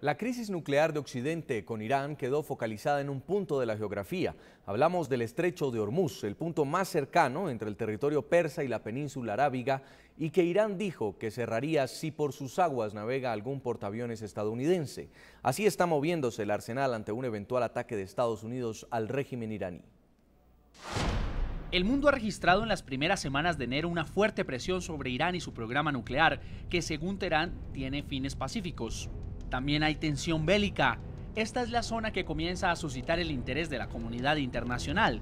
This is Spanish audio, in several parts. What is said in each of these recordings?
La crisis nuclear de Occidente con Irán quedó focalizada en un punto de la geografía. Hablamos del estrecho de Hormuz, el punto más cercano entre el territorio persa y la península arábiga, y que Irán dijo que cerraría si por sus aguas navega algún portaaviones estadounidense. Así está moviéndose el arsenal ante un eventual ataque de Estados Unidos al régimen iraní. El mundo ha registrado en las primeras semanas de enero una fuerte presión sobre Irán y su programa nuclear, que según Teherán tiene fines pacíficos. También hay tensión bélica. Esta es la zona que comienza a suscitar el interés de la comunidad internacional.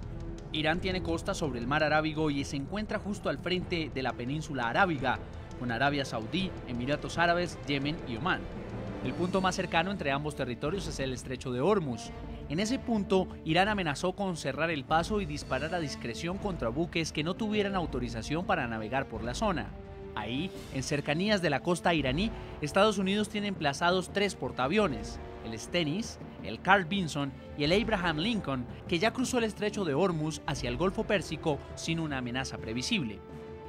Irán tiene costas sobre el mar Arábigo y se encuentra justo al frente de la península arábiga, con Arabia Saudí, Emiratos Árabes, Yemen y Omán. El punto más cercano entre ambos territorios es el estrecho de Hormuz. En ese punto, Irán amenazó con cerrar el paso y disparar a discreción contra buques que no tuvieran autorización para navegar por la zona. Ahí, en cercanías de la costa iraní, Estados Unidos tiene emplazados 3 portaaviones, el Stennis, el Carl Vinson y el Abraham Lincoln, que ya cruzó el estrecho de Hormuz hacia el Golfo Pérsico sin una amenaza previsible.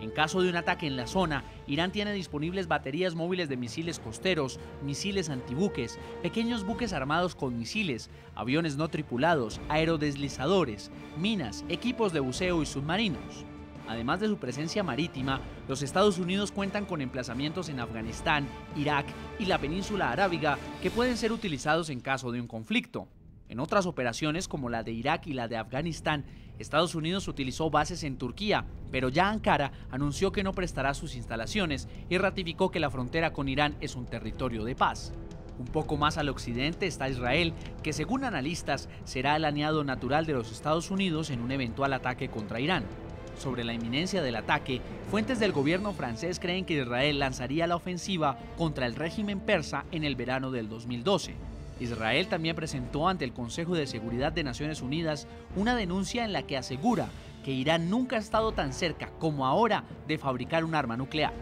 En caso de un ataque en la zona, Irán tiene disponibles baterías móviles de misiles costeros, misiles antibuques, pequeños buques armados con misiles, aviones no tripulados, aerodeslizadores, minas, equipos de buceo y submarinos. Además de su presencia marítima, los Estados Unidos cuentan con emplazamientos en Afganistán, Irak y la península arábiga que pueden ser utilizados en caso de un conflicto. En otras operaciones como la de Irak y la de Afganistán, Estados Unidos utilizó bases en Turquía, pero ya Ankara anunció que no prestará sus instalaciones y ratificó que la frontera con Irán es un territorio de paz. Un poco más al occidente está Israel, que según analistas será el aliado natural de los Estados Unidos en un eventual ataque contra Irán. Sobre la inminencia del ataque, fuentes del gobierno francés creen que Israel lanzaría la ofensiva contra el régimen persa en el verano del 2012. Israel también presentó ante el Consejo de Seguridad de Naciones Unidas una denuncia en la que asegura que Irán nunca ha estado tan cerca como ahora de fabricar un arma nuclear.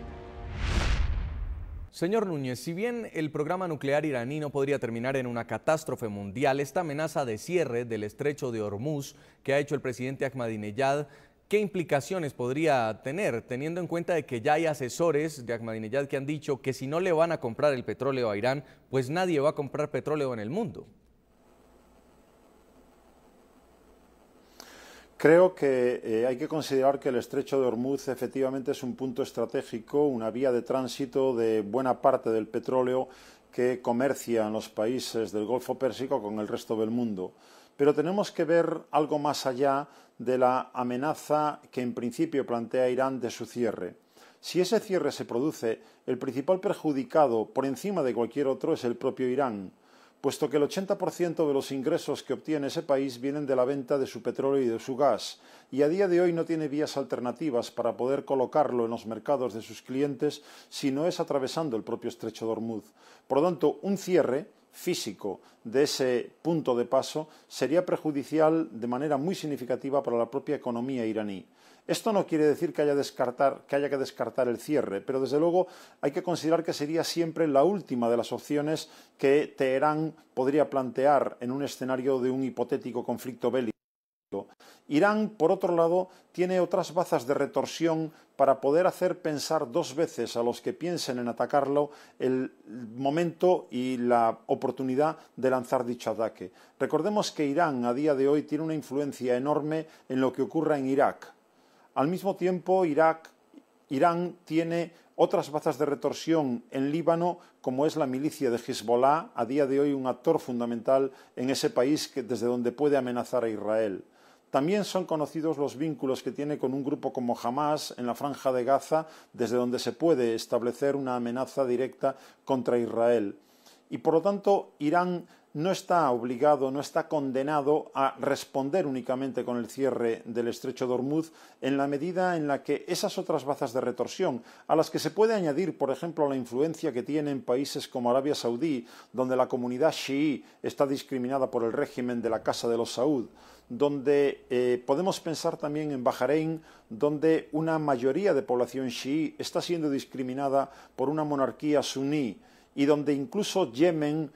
Señor Núñez, si bien el programa nuclear iraní no podría terminar en una catástrofe mundial, esta amenaza de cierre del estrecho de Hormuz que ha hecho el presidente Ahmadinejad, ¿qué implicaciones podría tener, teniendo en cuenta de que ya hay asesores de Ahmadinejad que han dicho que si no le van a comprar el petróleo a Irán, pues nadie va a comprar petróleo en el mundo? Creo que hay que considerar que el estrecho de Hormuz efectivamente es un punto estratégico, una vía de tránsito de buena parte del petróleo que comercian los países del Golfo Pérsico con el resto del mundo. Pero tenemos que ver algo más allá de la amenaza que en principio plantea Irán de su cierre. Si ese cierre se produce, el principal perjudicado por encima de cualquier otro es el propio Irán, puesto que el 80% de los ingresos que obtiene ese país vienen de la venta de su petróleo y de su gas, y a día de hoy no tiene vías alternativas para poder colocarlo en los mercados de sus clientes si no es atravesando el propio estrecho de Hormuz. Por lo tanto, un cierre físico de ese punto de paso sería perjudicial de manera muy significativa para la propia economía iraní. Esto no quiere decir que haya que descartar el cierre, pero desde luego hay que considerar que sería siempre la última de las opciones que Teherán podría plantear en un escenario de un hipotético conflicto bélico. Irán, por otro lado, tiene otras bazas de retorsión para poder hacer pensar 2 veces a los que piensen en atacarlo el momento y la oportunidad de lanzar dicho ataque. Recordemos que Irán a día de hoy tiene una influencia enorme en lo que ocurra en Irak. Al mismo tiempo, Irán tiene otras bazas de retorsión en Líbano, como es la milicia de Hezbollah, a día de hoy un actor fundamental en ese país desde donde puede amenazar a Israel. También son conocidos los vínculos que tiene con un grupo como Hamás en la Franja de Gaza, desde donde se puede establecer una amenaza directa contra Israel. Y por lo tanto, Irán no está obligado, no está condenado a responder únicamente con el cierre del estrecho de Hormuz en la medida en la que esas otras bazas de retorsión, a las que se puede añadir, por ejemplo, la influencia que tiene en países como Arabia Saudí, donde la comunidad chií está discriminada por el régimen de la Casa de los Saud, donde podemos pensar también en Bahrein, donde una mayoría de población chií está siendo discriminada por una monarquía suní, y donde incluso Yemen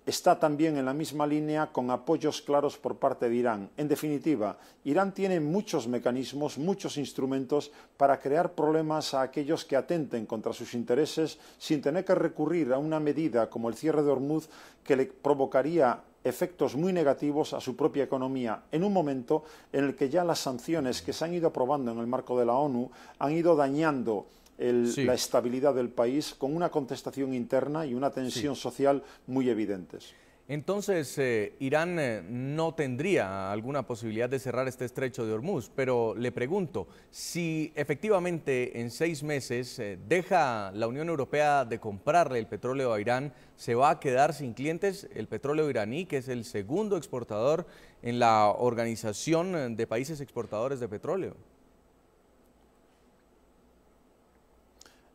está también en la misma línea con apoyos claros por parte de Irán. En definitiva, Irán tiene muchos mecanismos, muchos instrumentos para crear problemas a aquellos que atenten contra sus intereses sin tener que recurrir a una medida como el cierre de Hormuz que le provocaría efectos muy negativos a su propia economía en un momento en el que ya las sanciones que se han ido aprobando en el marco de la ONU han ido dañando la estabilidad del país con una contestación interna y una tensión social muy evidentes. Entonces, Irán no tendría alguna posibilidad de cerrar este estrecho de Hormuz, pero le pregunto, si efectivamente en 6 meses deja la Unión Europea de comprarle el petróleo a Irán, ¿se va a quedar sin clientes el petróleo iraní, que es el segundo exportador en la Organización de Países Exportadores de Petróleo?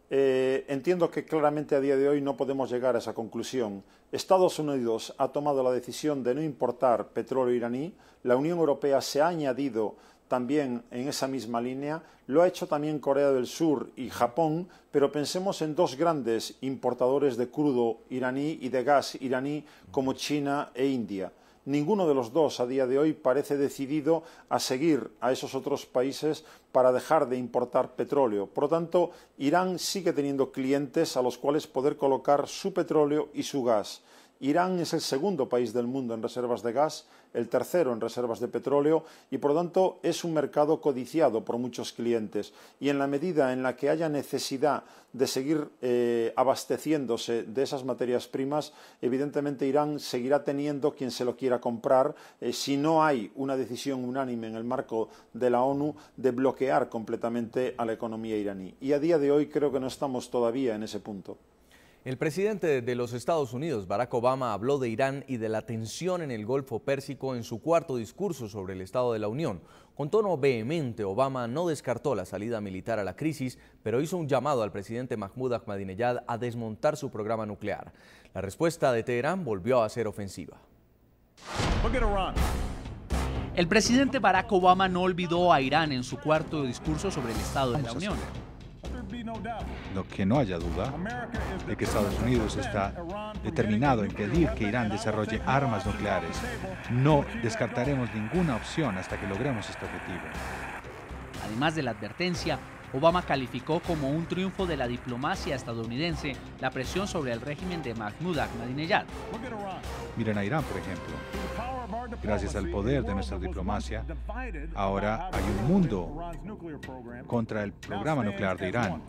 Entiendo que claramente a día de hoy no podemos llegar a esa conclusión. Estados Unidos ha tomado la decisión de no importar petróleo iraní, la Unión Europea se ha añadido también en esa misma línea, lo ha hecho también Corea del Sur y Japón, pero pensemos en 2 grandes importadores de crudo iraní y de gas iraní como China e India. Ninguno de los dos a día de hoy parece decidido a seguir a esos otros países para dejar de importar petróleo. Por lo tanto, Irán sigue teniendo clientes a los cuales poder colocar su petróleo y su gas. Irán es el segundo país del mundo en reservas de gas, el tercero en reservas de petróleo y por lo tanto es un mercado codiciado por muchos clientes y en la medida en la que haya necesidad de seguir abasteciéndose de esas materias primas, evidentemente Irán seguirá teniendo quien se lo quiera comprar si no hay una decisión unánime en el marco de la ONU de bloquear completamente a la economía iraní. Y a día de hoy creo que no estamos todavía en ese punto. El presidente de los Estados Unidos, Barack Obama, habló de Irán y de la tensión en el Golfo Pérsico en su cuarto discurso sobre el Estado de la Unión. Con tono vehemente, Obama no descartó la salida militar a la crisis, pero hizo un llamado al presidente Mahmoud Ahmadinejad a desmontar su programa nuclear. La respuesta de Teherán volvió a ser ofensiva. El presidente Barack Obama no olvidó a Irán en su cuarto discurso sobre el Estado de la Unión. Lo que no haya duda de que Estados Unidos está determinado a impedir que Irán desarrolle armas nucleares. No descartaremos ninguna opción hasta que logremos este objetivo. Además de la advertencia, Obama calificó como un triunfo de la diplomacia estadounidense la presión sobre el régimen de Mahmoud Ahmadinejad. Miren a Irán, por ejemplo. Gracias al poder de nuestra diplomacia, ahora hay un mundo contra el programa nuclear de Irán.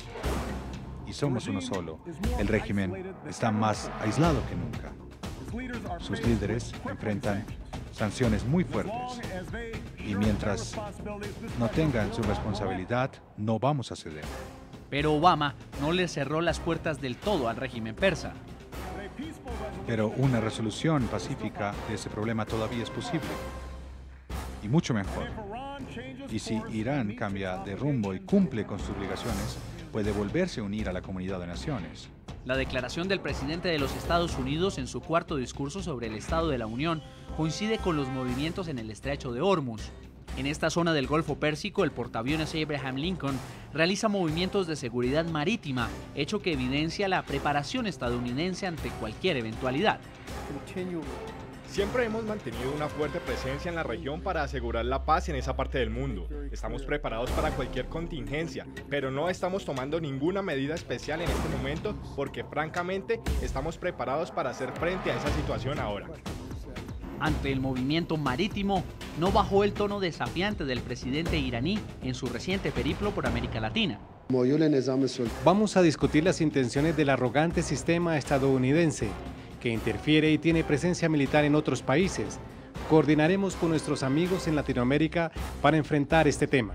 Y somos uno solo. El régimen está más aislado que nunca. Sus líderes enfrentan sanciones muy fuertes. Y mientras no tengan su responsabilidad, no vamos a ceder. Pero Obama no le cerró las puertas del todo al régimen persa. Pero una resolución pacífica de ese problema todavía es posible. Y mucho mejor. Y si Irán cambia de rumbo y cumple con sus obligaciones, puede volverse a unir a la comunidad de naciones. La declaración del presidente de los Estados Unidos en su cuarto discurso sobre el Estado de la Unión coincide con los movimientos en el estrecho de Hormuz. En esta zona del Golfo Pérsico, el portaaviones Abraham Lincoln realiza movimientos de seguridad marítima, hecho que evidencia la preparación estadounidense ante cualquier eventualidad. Siempre hemos mantenido una fuerte presencia en la región para asegurar la paz en esa parte del mundo. Estamos preparados para cualquier contingencia, pero no estamos tomando ninguna medida especial en este momento porque francamente estamos preparados para hacer frente a esa situación ahora. Ante el movimiento marítimo, no bajó el tono desafiante del presidente iraní en su reciente periplo por América Latina. Vamos a discutir las intenciones del arrogante sistema estadounidense, que interfiere y tiene presencia militar en otros países. Coordinaremos con nuestros amigos en Latinoamérica para enfrentar este tema.